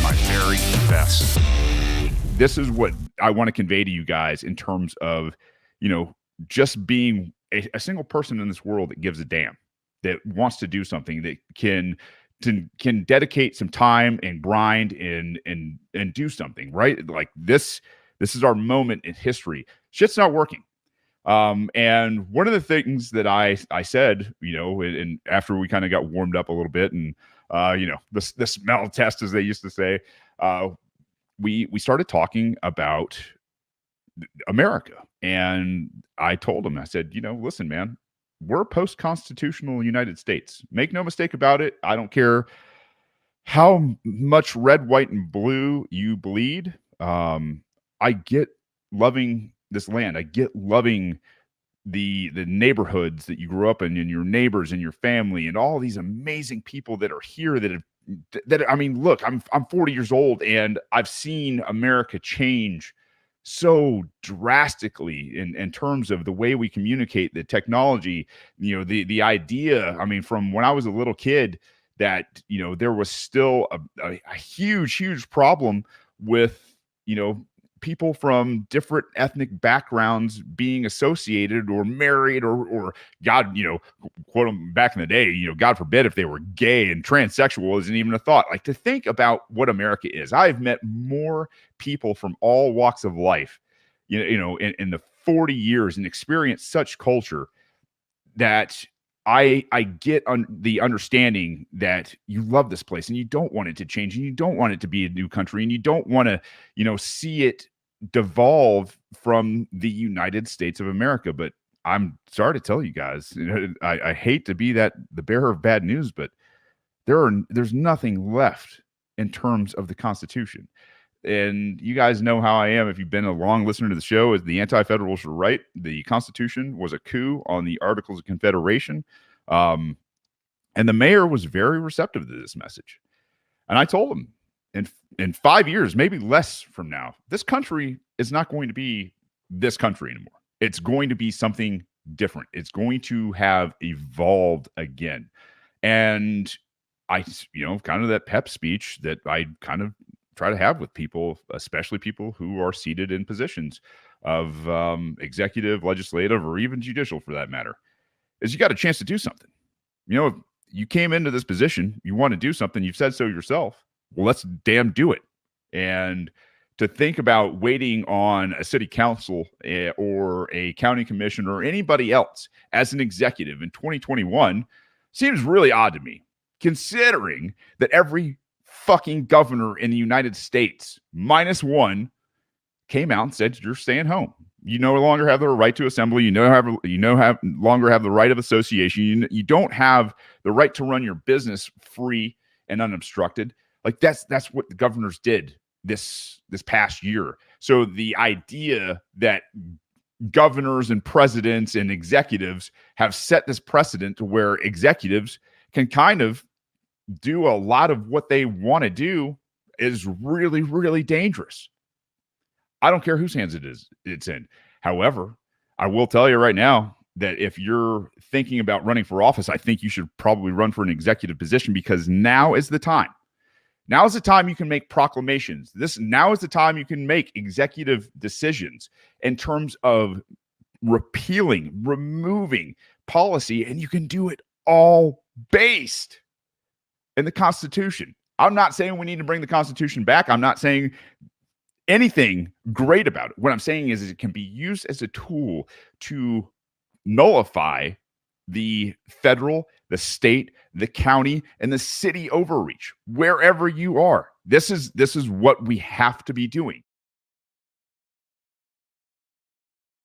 my very best. This is what I want to convey to you guys in terms of, just being a single person in this world that gives a damn, that wants to do something, that can dedicate some time and grind and do something, right? Like this is our moment in history. Shit's not working. And one of the things that I said, and after we kind of got warmed up a little bit, and the smell test, as they used to say, we started talking about America. And I told him, I said, listen, man, we're a post-constitutional United States. Make no mistake about it. I don't care how much red, white, and blue you bleed. I get loving this land. I get loving the neighborhoods that you grew up in, and your neighbors and your family, and all these amazing people that are here that I mean, look, I'm 40 years old, and I've seen America change so drastically in terms of the way we communicate, the technology, the idea. I mean, from when I was a little kid, that there was still a huge problem with people from different ethnic backgrounds being associated or married, or God, quote them back in the day, God forbid if they were gay, and transsexual isn't even a thought. Like, to think about what America is. I've met more people from all walks of life, in the 40 years, and experienced such culture that I get the understanding that you love this place, and you don't want it to change, and you don't want it to be a new country, and you don't want to, see it devolve from the United States of America. But I'm sorry to tell you guys, I hate to be the bearer of bad news, but there's nothing left in terms of the Constitution. And you guys know how I am. If you've been a long listener to the show, as the anti-federalists were right. The Constitution was a coup on the Articles of Confederation. And the mayor was very receptive to this message. And I told him, in 5 years, maybe less from now, this country is not going to be this country anymore. It's going to be something different. It's going to have evolved again. And I, kind of that pep speech that I kind of try to have with people, especially people who are seated in positions of executive, legislative, or even judicial, for that matter, is you got a chance to do something. If you came into this position, you want to do something, you've said so yourself. Well, let's damn do it. And to think about waiting on a city council or a county commission or anybody else as an executive in 2021 seems really odd to me, considering that every fucking governor in the United States, minus one, came out and said, you're staying home. You no longer have the right to assembly. You no longer have the right of association. You don't have the right to run your business free and unobstructed. Like, that's what the governors did this past year. So the idea that governors and presidents and executives have set this precedent to where executives can kind of do a lot of what they want to do is really, really dangerous. I don't care whose hands it's in. However, I will tell you right now that if you're thinking about running for office, I think you should probably run for an executive position, because now is the time. Now is the time you can make proclamations. Now is the time you can make executive decisions in terms of removing policy, and you can do it all based in the Constitution. I'm not saying we need to bring the Constitution back. I'm not saying anything great about it. What I'm saying is it can be used as a tool to nullify the federal, the state, the county, and the city overreach, wherever you are. This is what we have to be doing.